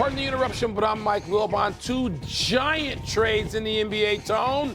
Pardon the interruption, but I'm Mike Wilbon. Two giant trades in the NBA, Tone.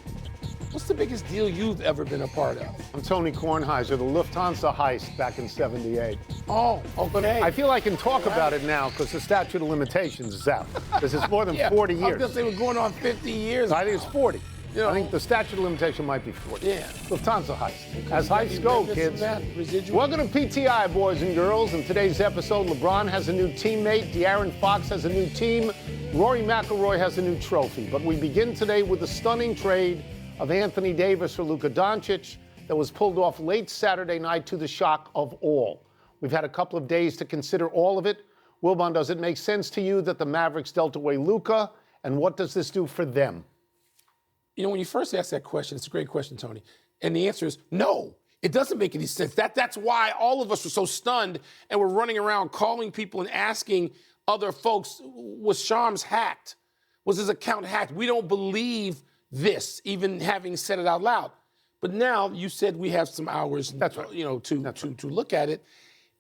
What's the biggest deal you've ever been a part of? I'm Tony Kornheiser, the Lufthansa heist back in '78. Oh, okay. I feel I can talk about it now because the statute of limitations is out. Because it's more than 40 years. I was going to say we're going on 50 years. I think it's 40. You know, I think the statute of limitation might be 40. Yeah. Lufthansa heist. As heists go, kids. Residual. Welcome to PTI, boys and girls. In today's episode, LeBron has a new teammate. De'Aaron Fox has a new team. Rory McIlroy has a new trophy. But we begin today with the stunning trade of Anthony Davis for Luka Doncic that was pulled off late Saturday night to the shock of all. We've had a couple of days to consider all of it. Wilbon, does it make sense to you that the Mavericks dealt away Luka? And what does this do for them? You know, when you first asked that question, it's a great question, Tony. And the answer is no. It doesn't make any sense. That's why all of us were so stunned and we're running around calling people and asking other folks, was Shams hacked? Was his account hacked? We don't believe this, even having said it out loud. But now you said we have some hours, That's right. to look at it.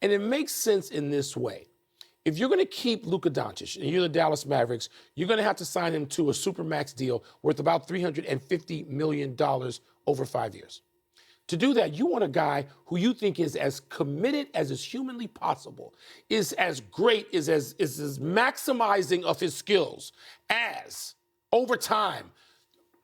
And it makes sense in this way. If you're going to keep Luka Doncic and you're the Dallas Mavericks, you're going to have to sign him to a supermax deal worth about $350 million over 5 years. To do that, you want a guy who you think is as committed as is humanly possible, is as great, is as maximizing of his skills as, over time,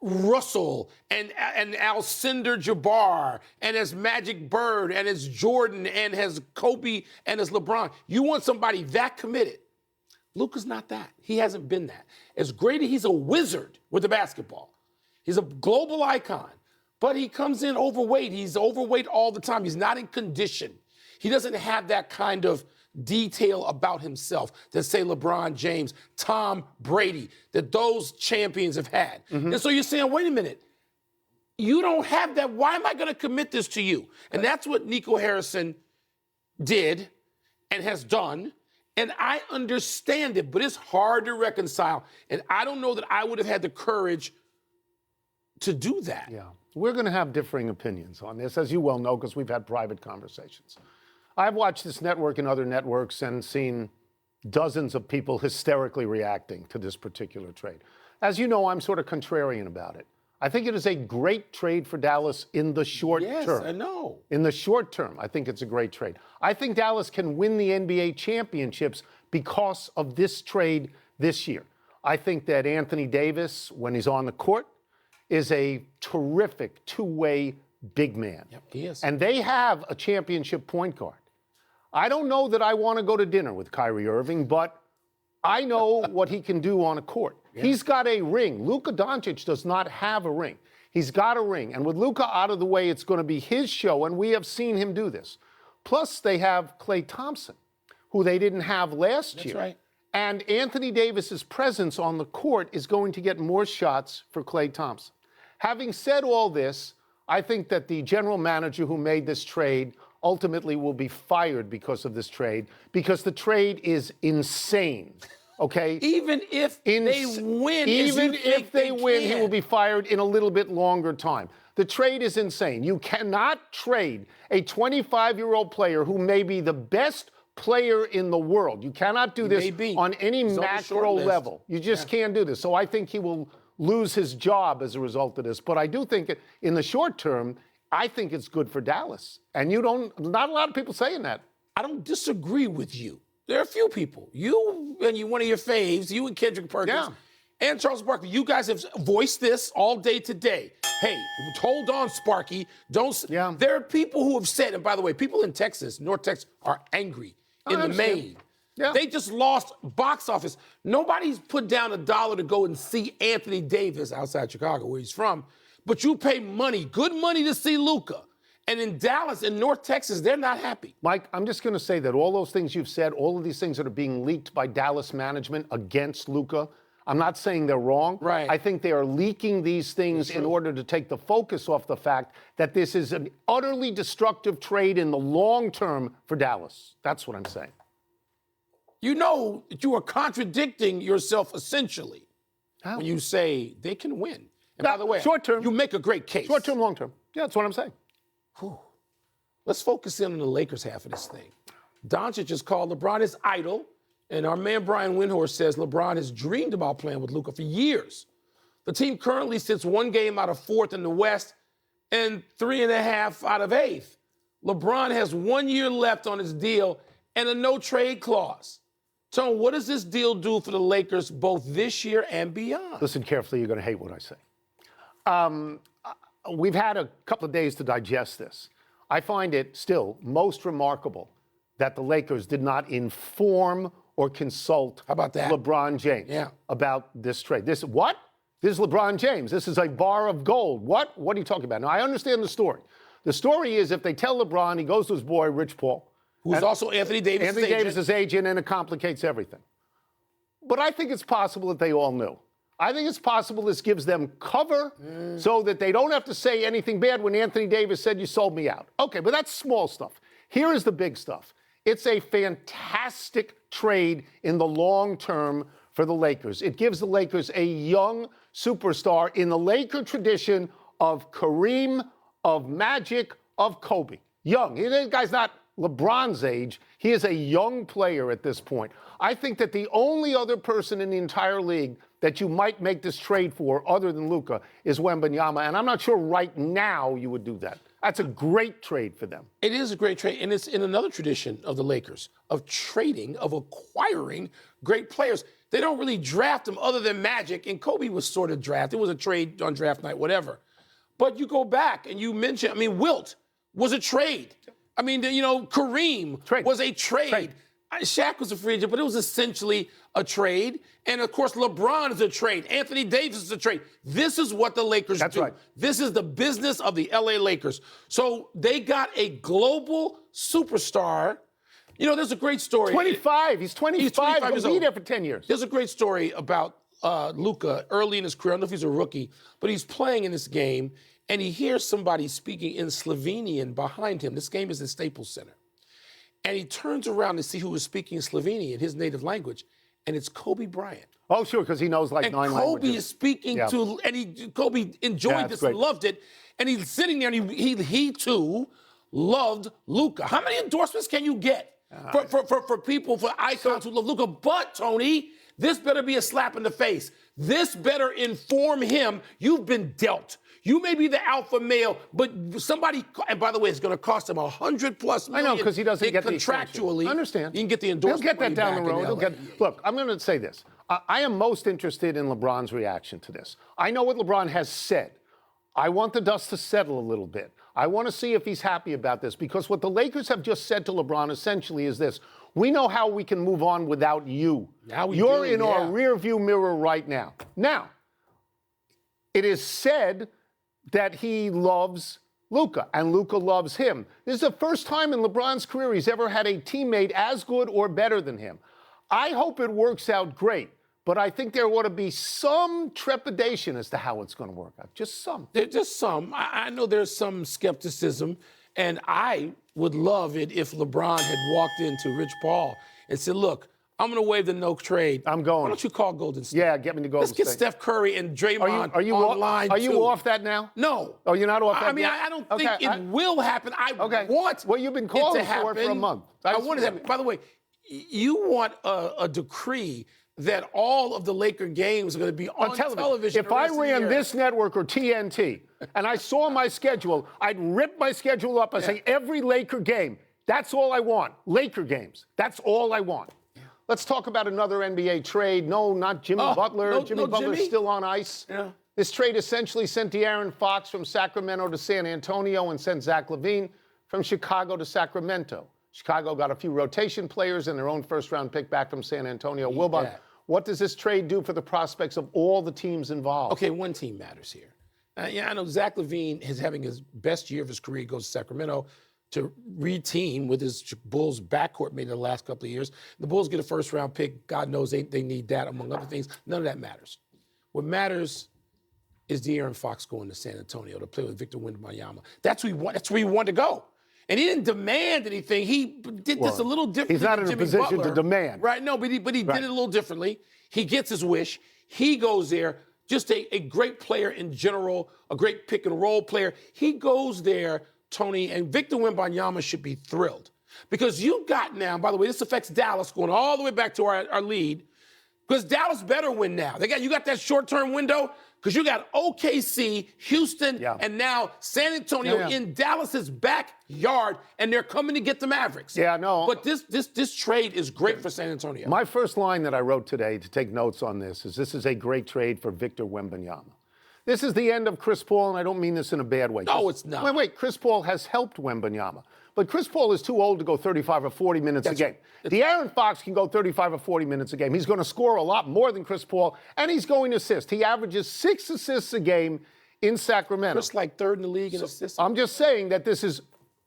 Russell and Alcindor Jabbar and as Magic Bird and as Jordan and as Kobe and as LeBron. You want somebody that committed. Luka's not that. He hasn't been that. As great as he's a wizard with the basketball. He's a global icon, but he comes in overweight. He's overweight all the time. He's not in condition. He doesn't have that kind of detail about himself that, say, LeBron James, Tom Brady, that those champions have had. Mm-hmm. And so you're saying, wait a minute, you don't have that. Why am I going to commit this to you? And that's what Nico Harrison did and has done. And I understand it, but it's hard to reconcile. And I don't know that I would have had the courage to do that. Yeah, we're going to have differing opinions on this, as you well know, because we've had private conversations. I've watched this network and other networks and seen dozens of people hysterically reacting to this particular trade. As you know, I'm sort of contrarian about it. I think it is a great trade for Dallas in the short term. Yes, I know. In the short term, I think it's a great trade. I think Dallas can win the NBA championships because of this trade this year. I think that Anthony Davis, when he's on the court, is a terrific two-way big man. Yep, he is. And they have a championship point guard. I don't know that I want to go to dinner with Kyrie Irving, but I know what he can do on a court. Yeah. He's got a ring. Luka Doncic does not have a ring. He's got a ring. And with Luka out of the way, it's going to be his show, and we have seen him do this. Plus, they have Klay Thompson, who they didn't have last year. That's right. And Anthony Davis's presence on the court is going to get more shots for Klay Thompson. Having said all this, I think that the general manager who made this trade ultimately will be fired because of this trade, because the trade is insane, okay? Even if they win, even if they win, he will be fired in a little bit longer time. The trade is insane. You cannot trade a 25-year-old player who may be the best player in the world. You cannot do this on any macro level. You just can't do this. So I think he will lose his job as a result of this. But I do think in the short term, I think it's good for Dallas. And not a lot of people saying that. I don't disagree with you. There are a few people. You and one of your faves, you and Kendrick Perkins, and Charles Barkley, you guys have voiced this all day today. Hey, hold on, Sparky. There are people who have said, and by the way, people in Texas, North Texas, are angry in the main. Yeah. They just lost box office. Nobody's put down $1 to go and see Anthony Davis outside Chicago, where he's from. But you pay money, good money, to see Luka. And in Dallas, in North Texas, they're not happy. Mike, I'm just going to say that all those things you've said, all of these things that are being leaked by Dallas management against Luka, I'm not saying they're wrong. Right. I think they are leaking these things in order to take the focus off the fact that this is an utterly destructive trade in the long term for Dallas. That's what I'm saying. You know that you are contradicting yourself essentially when you say they can win. And by the way, short term, you make a great case. Short term, long term. Yeah, that's what I'm saying. Whew. Let's focus in on the Lakers half of this thing. Doncic has called LeBron his idol And our man Brian Windhorst says LeBron has dreamed about playing with Luka for years. The team currently sits 1 game out of 4th in the West and 3.5 out of 8th. LeBron has 1 year left on his deal and a no-trade clause. Tone, what does this deal do for the Lakers both this year and beyond? Listen carefully, you're going to hate what I say. We've had a couple of days to digest this. I find it still most remarkable that the Lakers did not inform or consult How about that? LeBron James about this trade. This is LeBron James. This is a bar of gold. What are you talking about? Now, I understand the story. The story is if they tell LeBron, he goes to his boy, Rich Paul. Who's also Anthony Davis' agent. Davis' agent, and it complicates everything. But I think it's possible that they all knew. I think it's possible this gives them cover so that they don't have to say anything bad when Anthony Davis said, you sold me out. Okay, but that's small stuff. Here is the big stuff. It's a fantastic trade in the long term for the Lakers. It gives the Lakers a young superstar in the Laker tradition of Kareem, of Magic, of Kobe. Young. This guy's not LeBron's age. He is a young player at this point. I think that the only other person in the entire league that you might make this trade for, other than Luka, is Wembanyama. And I'm not sure right now you would do that. That's a great trade for them. It is a great trade, and it's in another tradition of the Lakers, of trading, of acquiring great players. They don't really draft them other than Magic, and Kobe was sort of drafted. It was a trade on draft night, whatever. But you go back and you mention, Wilt was a trade. Kareem was a trade. Shaq was a free agent, but it was essentially a trade. And, of course, LeBron is a trade. Anthony Davis is a trade. This is what the Lakers do. Right. This is the business of the L.A. Lakers. So they got a global superstar. There's a great story. 25. He's 25. He'll be there for 10 years. There's a great story about Luka early in his career. I don't know if he's a rookie, but he's playing in this game, and he hears somebody speaking in Slovenian behind him. This game is in Staples Center. And he turns around to see who is speaking Slovenian, his native language, and it's Kobe Bryant. Oh, sure, because he knows like 9 languages. And Kobe is speaking to, and Kobe enjoyed this and loved it. And he's sitting there, and he too loved Luka. How many endorsements can you get for people, for icons who love Luka? But, Tony, this better be a slap in the face. This better inform him you've been dealt. You may be the alpha male, but somebody, and by the way, it's going to cost him $100+ million. I know, because he doesn't get contractually. I understand. You can get the endorsement. He'll get that down the road. Look, I'm going to say this. I am most interested in LeBron's reaction to this. I know what LeBron has said. I want the dust to settle a little bit. I want to see if he's happy about this, because what the Lakers have just said to LeBron essentially is this: we know how we can move on without you. You're in our rearview mirror right now. Now, it is said that he loves Luka, and Luka loves him. This is the first time in LeBron's career he's ever had a teammate as good or better than him. I hope it works out great, but I think there ought to be some trepidation as to how it's going to work out. Just some. Just some. I know there's some skepticism, and I would love it if LeBron had walked into Rich Paul and said, look, I'm going to waive the no trade. I'm going. Why don't you call Golden State? Yeah, get me to Golden State. Let's get Steph Curry and Draymond online, Are you off that now? No. Oh, you're not off that now? I don't think it will happen. I want Well, you've been calling it to happen. for a month. I want it to happen. By the way, you want a decree that all of the Laker games are going to be on television. If I ran this network or TNT and I saw my schedule, I'd rip my schedule up and say every Laker game. That's all I want. Laker games. That's all I want. Let's talk about another NBA trade. No, not Jimmy Butler. Jimmy Butler's still on ice. Yeah. This trade essentially sent De'Aaron Fox from Sacramento to San Antonio and sent Zach LaVine from Chicago to Sacramento. Chicago got a few rotation players and their own first-round pick back from San Antonio. Wilbon, what does this trade do for the prospects of all the teams involved? Okay, one team matters here. I know Zach LaVine is having his best year of his career. He goes to Sacramento to re-team with his Bulls backcourt made in the last couple of years. The Bulls get a first-round pick. God knows they need that, among other things. None of that matters. What matters is De'Aaron Fox going to San Antonio to play with Victor Wembanyama. That's where he wanted to go. And he didn't demand anything. He did this a little differently. He's not in a position Butler. to demand. Right, no, but he did it a little differently. He gets his wish. He goes there. Just a great player in general, a great pick-and-roll player. He goes there, Tony, and Victor Wembanyama should be thrilled. Because you got now, by the way, this affects Dallas going all the way back to our lead, because Dallas better win now. You got that short-term window because you got OKC, Houston, and now San Antonio in Dallas's backyard, and they're coming to get the Mavericks. Yeah, no. But this trade is great for San Antonio. My first line that I wrote today to take notes on this is a great trade for Victor Wembanyama. This is the end of Chris Paul, and I don't mean this in a bad way. No, it's not. Wait. Chris Paul has helped Wembanyama. But Chris Paul is too old to go 35 or 40 minutes a game. De'Aaron Fox can go 35 or 40 minutes a game. He's going to score a lot more than Chris Paul, and he's going to assist. He averages 6 assists a game in Sacramento. Just like third in the league in assists. I'm just saying that this is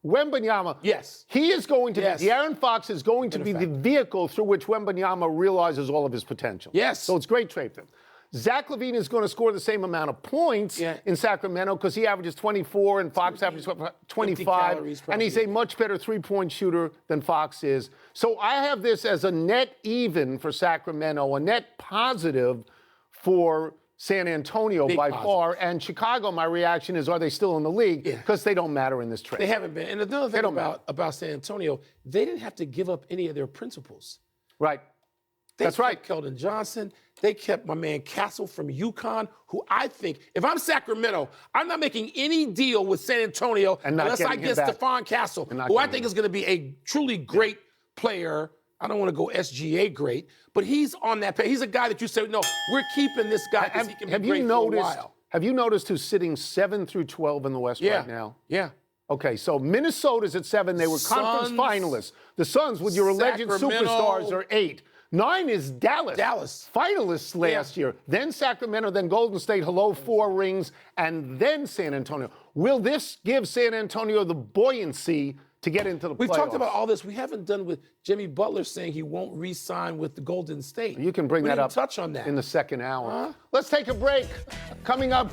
Wembanyama. Yes. He is going to be, De'Aaron Fox is going to be the vehicle through which Wembanyama realizes all of his potential. Yes. So it's great trade for him. Zach LaVine is going to score the same amount of points in Sacramento because he averages 24 and Fox averages 25. And he's a much better three-point shooter than Fox is. So I have this as a net even for Sacramento, a net positive for San Antonio by far. And Chicago, my reaction is, are they still in the league? Because they don't matter in this trade. They haven't been. And another thing about San Antonio, they didn't have to give up any of their principles. Right. That's right. Keldon Johnson. They kept my man Castle from UConn, who I think, if I'm Sacramento, I'm not making any deal with San Antonio unless I get Stephon Castle, who I think is going to be a truly great player. I don't want to go SGA great, but he's on that page. He's a guy that you say, no, we're keeping this guy because he can be great for a while. Have you noticed who's sitting 7 through 12 in the West right now? Yeah. Okay, so Minnesota's at 7. They were conference finalists. The Suns, with your alleged superstars, are 8. 9 is Dallas. Finalists last year. Then Sacramento, then Golden State. Hello, 4 rings. And then San Antonio. Will this give San Antonio the buoyancy to get into the playoffs? We've talked about all this. We haven't done with Jimmy Butler saying he won't re-sign with the Golden State. You can bring that up touch on that in the second hour. Let's take a break. Coming up,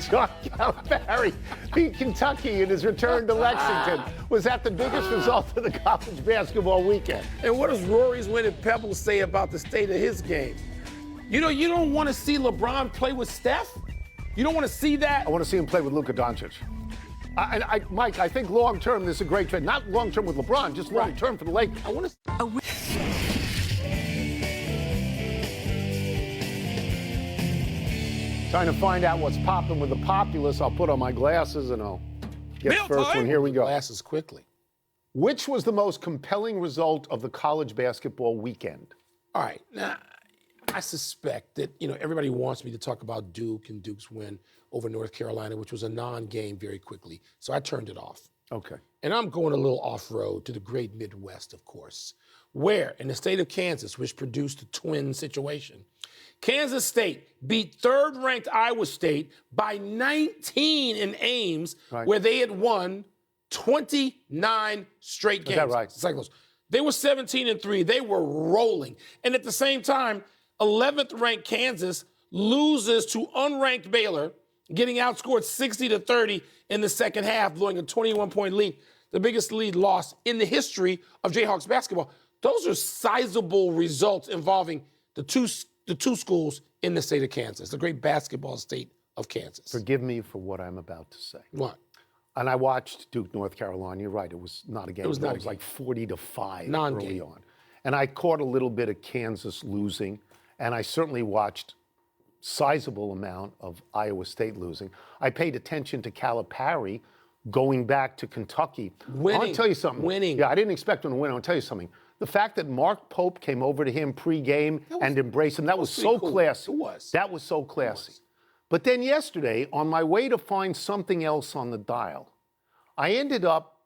John Calipari beat Kentucky in his return to Lexington. Was that the biggest result of the college basketball weekend? And what does Rory's win at Pebble say about the state of his game? You know, you don't want to see LeBron play with Steph? You don't want to see that? I want to see him play with Luka Doncic. Mike, I think long-term, this is a great trade. Not long-term with LeBron, just long-term for the Lakers. I want to... Trying to find out what's popping with the populace. I'll put on my glasses and I'll get the first one. Here we go. Glasses quickly. Which was the most compelling result of the college basketball weekend? All right. Now, I suspect that, everybody wants me to talk about Duke and Duke's win over North Carolina, which was a non-game very quickly. So I turned it off. Okay. And I'm going a little off-road to the great Midwest, of course, where in the state of Kansas, which produced a twin situation, Kansas State beat third-ranked Iowa State by 19 in Ames, where they had won 29 straight games. Is that right? Cycles. They were 17-3. They were rolling. And at the same time, 11th-ranked Kansas loses to unranked Baylor, getting outscored 60-30 in the second half, blowing a 21-point lead, the biggest lead loss in the history of Jayhawks basketball. Those are sizable results involving the two schools in the state of Kansas, the great basketball state of Kansas. Forgive me for what I'm about to say. What? And I watched Duke, North Carolina. You're right, it was not a game. It was like 40-5 early on. And I caught a little bit of Kansas losing, and I certainly watched sizable amount of Iowa State losing. I paid attention to Calipari going back to Kentucky. Winning. I'll tell you something. Winning. Yeah, I didn't expect him to win. I'll tell you something. The fact that Mark Pope came over to him pre-game and embraced him, that was so classy. It was. That was so classy. But then yesterday, on my way to find something else on the dial, I ended up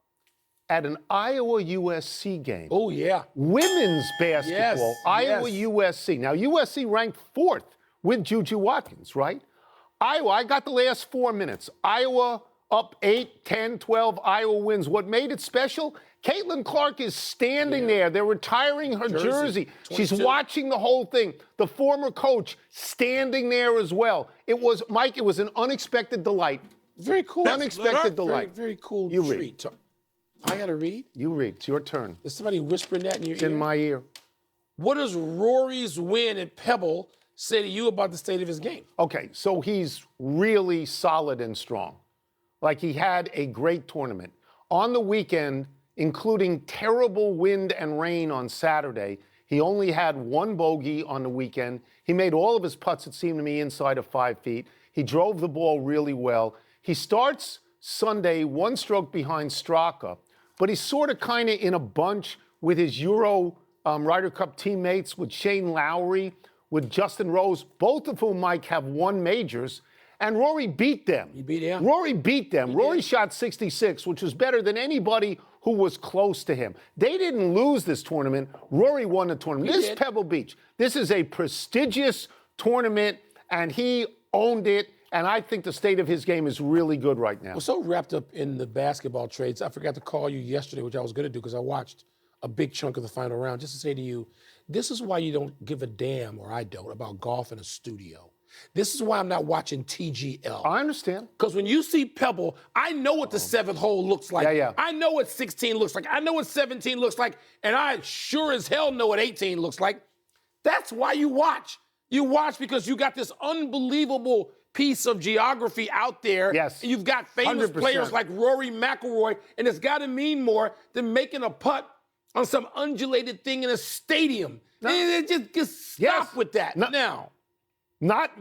at an Iowa-USC game. Oh, yeah. Women's basketball, Yes. Iowa-USC. Now, USC ranked 4th with Juju Watkins, right? Iowa, I got the last 4 minutes. Iowa up 8, 10, 12. Iowa wins. What made it special? Caitlin Clark is standing there. They're retiring her jersey. She's watching the whole thing. The former coach standing there as well. It was, Mike, it was an unexpected delight. Very cool. Unexpected delight. Very cool You treat. I got to read? You read. It's your turn. Is somebody whispering that in your It's ear? in my ear. What does Rory's win at Pebble say to you about the state of his game? Okay, so he's really solid and strong. Like, he had a great tournament. On the weekend, including terrible wind and rain on Saturday. He only had one bogey on the weekend. He made all of his putts, it seemed to me, inside of 5 feet. He drove the ball really well. He starts Sunday 1 stroke behind Straka, but he's sort of kind of in a bunch with his Euro Ryder Cup teammates, with Shane Lowry, with Justin Rose, both of whom, Mike, have won majors. And Rory beat them. He beat him. Rory beat them. Rory shot 66, which was better than anybody who was close to him. They didn't lose this tournament. Rory won the tournament. This is Pebble Beach. This is a prestigious tournament, and he owned it. And I think the state of his game is really good right now. We're so wrapped up in the basketball trades. I forgot to call you yesterday, which I was going to do because I watched a big chunk of the final round, just to say to you, this is why you don't give a damn, or I don't, about golf in a studio. This is why I'm not watching TGL. I understand. Because when you see Pebble, I know what the 7th hole looks like. Yeah. I know what 16 looks like. I know what 17 looks like. And I sure as hell know what 18 looks like. That's why you watch. You watch because you got this unbelievable piece of geography out there. Yes. And you've got famous 100%. players like Rory McIlroy, and it's got to mean more than making a putt on some undulated thing in a stadium. No. Just stop with that now. Not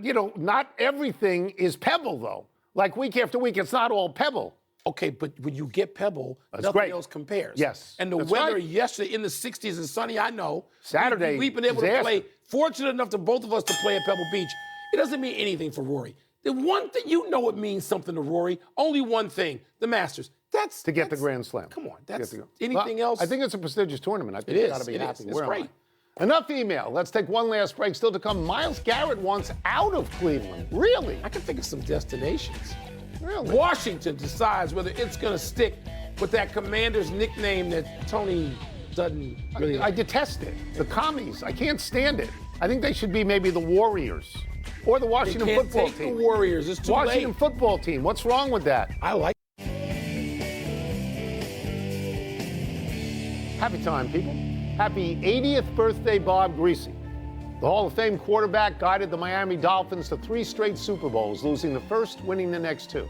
everything is Pebble, though. Like week after week, it's not all Pebble. Okay, but when you get Pebble, nothing great. else compares. Yes. And the weather yesterday in the 60s and sunny, I know. Saturday, we've been able to play, fortunate enough to both of us to play at Pebble Beach. It doesn't mean anything for Rory. The one thing, it means something to Rory. Only one thing, the Masters. That's to get the Grand Slam. Come on, that's anything else. I think it's a prestigious tournament. I think you got to be happy. It's great. Enough email. Let's take one last break. Still to come, Myles Garrett wants out of Cleveland. Really? I can think of some destinations. Really? Washington decides whether it's going to stick with that Commander's nickname that Tony doesn't really like. I detest it. The commies. I can't stand it. I think they should be maybe the Warriors or the Washington football team. The Warriors. It's too Washington late. football team. What's wrong with that? I like. Happy time, people. Happy 80th birthday, Bob Griese. The Hall of Fame quarterback guided the Miami Dolphins to 3 straight Super Bowls, losing the first, winning the next 2.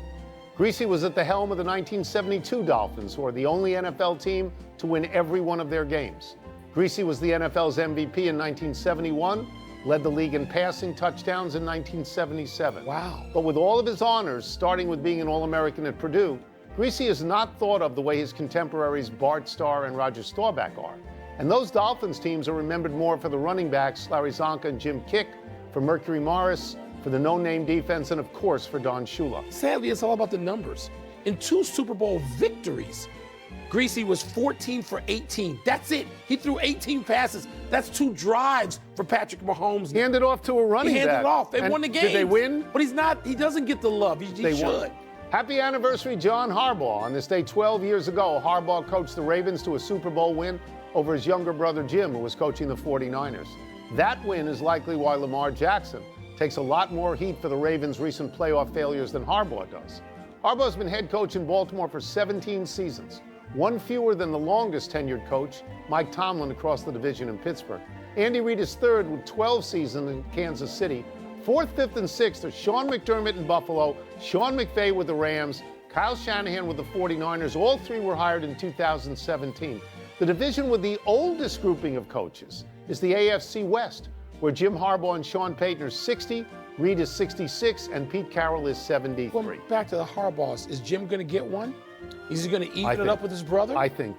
Griese was at the helm of the 1972 Dolphins, who are the only NFL team to win every one of their games. Griese was the NFL's MVP in 1971, led the league in passing touchdowns in 1977. Wow. But with all of his honors, starting with being an All-American at Purdue, Griese is not thought of the way his contemporaries Bart Starr and Roger Staubach are. And those Dolphins teams are remembered more for the running backs, Larry Zonka and Jim Kick, for Mercury Morris, for the no-name defense, and of course for Don Shula. Sadly, it's all about the numbers. In 2 Super Bowl victories, Griese was 14 for 18. That's it. He threw 18 passes. That's 2 drives for Patrick Mahomes. He handed off to a running back. He handed it off. They won the game. Did they win? But he doesn't get the love. He should. Won. Happy anniversary, John Harbaugh. On this day 12 years ago, Harbaugh coached the Ravens to a Super Bowl win over his younger brother Jim, who was coaching the 49ers. That win is likely why Lamar Jackson takes a lot more heat for the Ravens' recent playoff failures than Harbaugh does. Harbaugh's been head coach in Baltimore for 17 seasons, 1 fewer than the longest tenured coach, Mike Tomlin, across the division in Pittsburgh. Andy Reid is 3rd with 12 seasons in Kansas City. 4th, 5th, and 6th are Sean McDermott in Buffalo, Sean McVay with the Rams, Kyle Shanahan with the 49ers. All 3 were hired in 2017. The division with the oldest grouping of coaches is the AFC West, where Jim Harbaugh and Sean Payton are 60, Reid is 66, and Pete Carroll is 73. Well, back to the Harbaughs. Is Jim going to get one? Is he going to even it up with his brother? I think.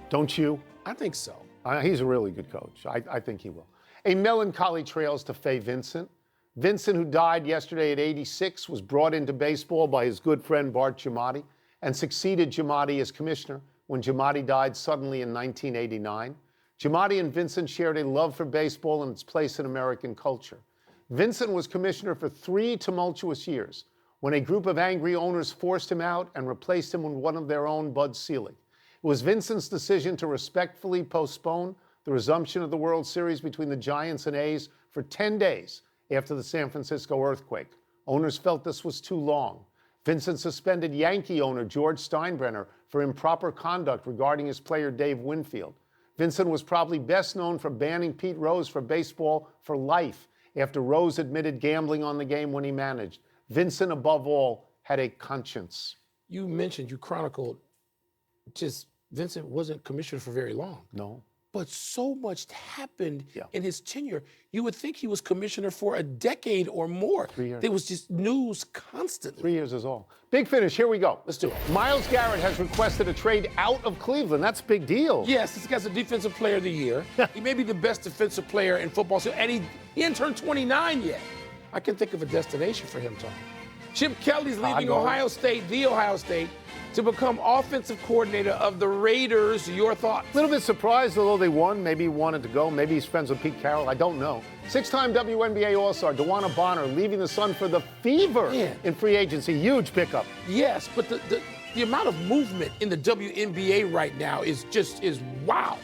Don't you? I think so. He's a really good coach. I think he will. A melancholy trails to Fay Vincent. Vincent, who died yesterday at 86, was brought into baseball by his good friend Bart Giamatti and succeeded Giamatti as commissioner when Giamatti died suddenly in 1989. Giamatti and Vincent shared a love for baseball and its place in American culture. Vincent was commissioner for 3 tumultuous years when a group of angry owners forced him out and replaced him with one of their own, Bud Selig. It was Vincent's decision to respectfully postpone the resumption of the World Series between the Giants and A's for 10 days after the San Francisco earthquake. Owners felt this was too long. Vincent suspended Yankee owner George Steinbrenner for improper conduct regarding his player Dave Winfield. Vincent was probably best known for banning Pete Rose for baseball for life after Rose admitted gambling on the game when he managed. Vincent, above all, had a conscience. You chronicled just Vincent wasn't commissioner for very long. No. But so much happened Yeah. in his tenure. You would think he was commissioner for a decade or more. 3 years. There was just news constantly. 3 years is all. Big finish. Here we go. Let's do it. Myles Garrett has requested a trade out of Cleveland. That's a big deal. Yes, this guy's a defensive player of the year. He may be the best defensive player in football, and he hadn't turned 29 yet. I can think of a destination for him, Tom. Chip Kelly's leaving Ohio State, to become offensive coordinator of the Raiders. Your thoughts? A little bit surprised, although they won. Maybe he wanted to go. Maybe he's friends with Pete Carroll. I don't know. Six-time WNBA All-Star DeWanna Bonner leaving the Sun for the Fever in free agency. Huge pickup. Yes, but the amount of movement in the WNBA right now is wow.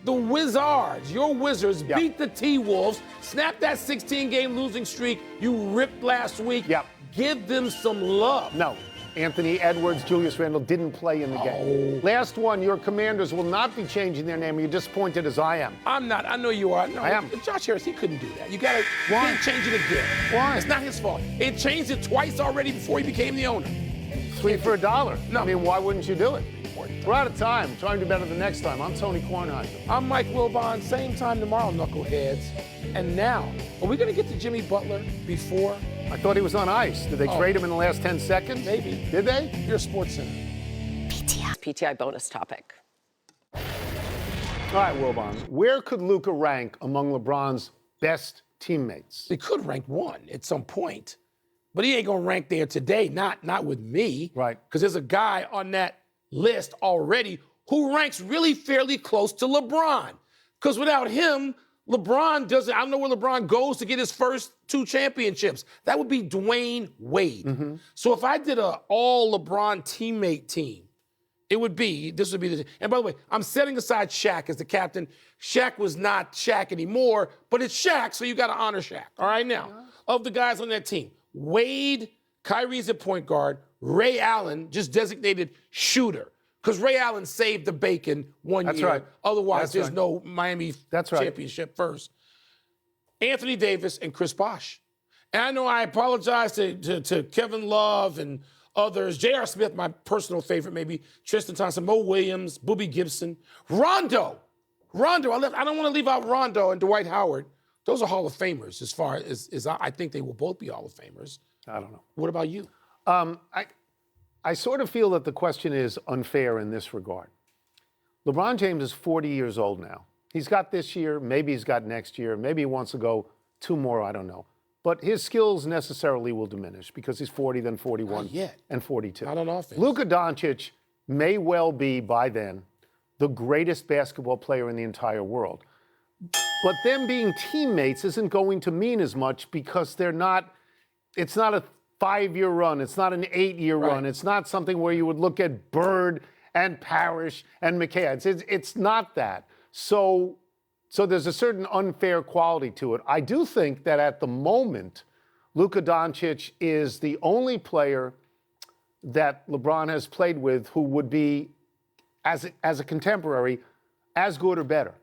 The Wizards, your Wizards, beat the T-Wolves, snapped that 16-game losing streak you ripped last week. Yep. Give them some love. No. Anthony Edwards, Julius Randle didn't play in the game. Last one, your Commanders will not be changing their name. Are you disappointed as I am? I'm not. I know you are. No, I am. Josh Harris, he couldn't do that. You can't change it again. Why? It's not his fault. It changed it twice already before he became the owner. 3 for $1. No. I mean, why wouldn't you do it? We're out of time. Try and do better the next time. I'm Tony Kornheiser. I'm Mike Wilbon. Same time tomorrow, knuckleheads. And now, are we going to get to Jimmy Butler before? I thought he was on ice. Did they trade him in the last 10 seconds? Maybe. Did they? You're a sports center. PTI bonus topic. All right, Wilbon. Where could Luka rank among LeBron's best teammates? He could rank one at some point, but he ain't going to rank there today, not with me. Right. Because there's a guy on that list already who ranks really fairly close to LeBron. Because without him, LeBron doesn't, I don't know where LeBron goes to get his first 2 championships. That would be Dwayne Wade. Mm-hmm. So if I did an all LeBron teammate team, this would be the, and by the way, I'm setting aside Shaq as the captain. Shaq was not Shaq anymore, but it's Shaq, so you got to honor Shaq. All right, now, of the guys on that team, Wade, Kyrie's at point guard, Ray Allen, just designated shooter. Because Ray Allen saved the bacon one year. Right. Otherwise, there's no Miami championship first. Anthony Davis and Chris Bosh. And I know I apologize to Kevin Love and others. J.R. Smith, my personal favorite, maybe. Tristan Thompson, Mo Williams, Boobie Gibson. Rondo, I don't want to leave out Rondo and Dwight Howard. Those are Hall of Famers as far as I think they will both be Hall of Famers. I don't know. What about you? I sort of feel that the question is unfair in this regard. LeBron James is 40 years old now. He's got this year, maybe he's got next year, maybe he wants to go 2 more, I don't know. But his skills necessarily will diminish because he's 40, then 41, and 42. Not on offense. Luka Doncic may well be, by then, the greatest basketball player in the entire world. But them being teammates isn't going to mean as much because it's not a 5-year run. It's not an 8-year run. It's not something where you would look at Bird and Parrish and McKay. It's not that. So there's a certain unfair quality to it. I do think that at the moment, Luka Doncic is the only player that LeBron has played with who would be, as a contemporary, as good or better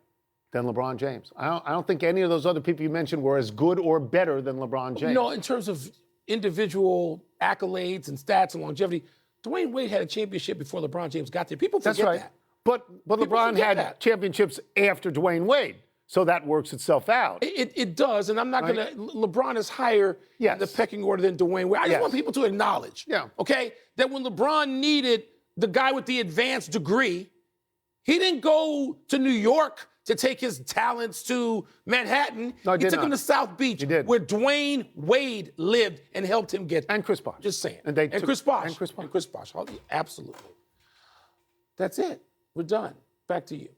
than LeBron James. I don't think any of those other people you mentioned were as good or better than LeBron James. No, in terms of individual accolades and stats and longevity, Dwayne Wade had a championship before LeBron James got there. People forget that. But LeBron had championships after Dwayne Wade, so that works itself out. It does, and I'm not going to. LeBron is higher in the pecking order than Dwayne Wade. I just want people to acknowledge, okay, that when LeBron needed the guy with the advanced degree, he didn't go to New York to take his talents to Manhattan. No, he took him to South Beach, where Dwayne Wade lived and helped him get. And Chris Bosh. Just saying. And Chris Bosh. And Chris Bosh. Absolutely. That's it. We're done. Back to you.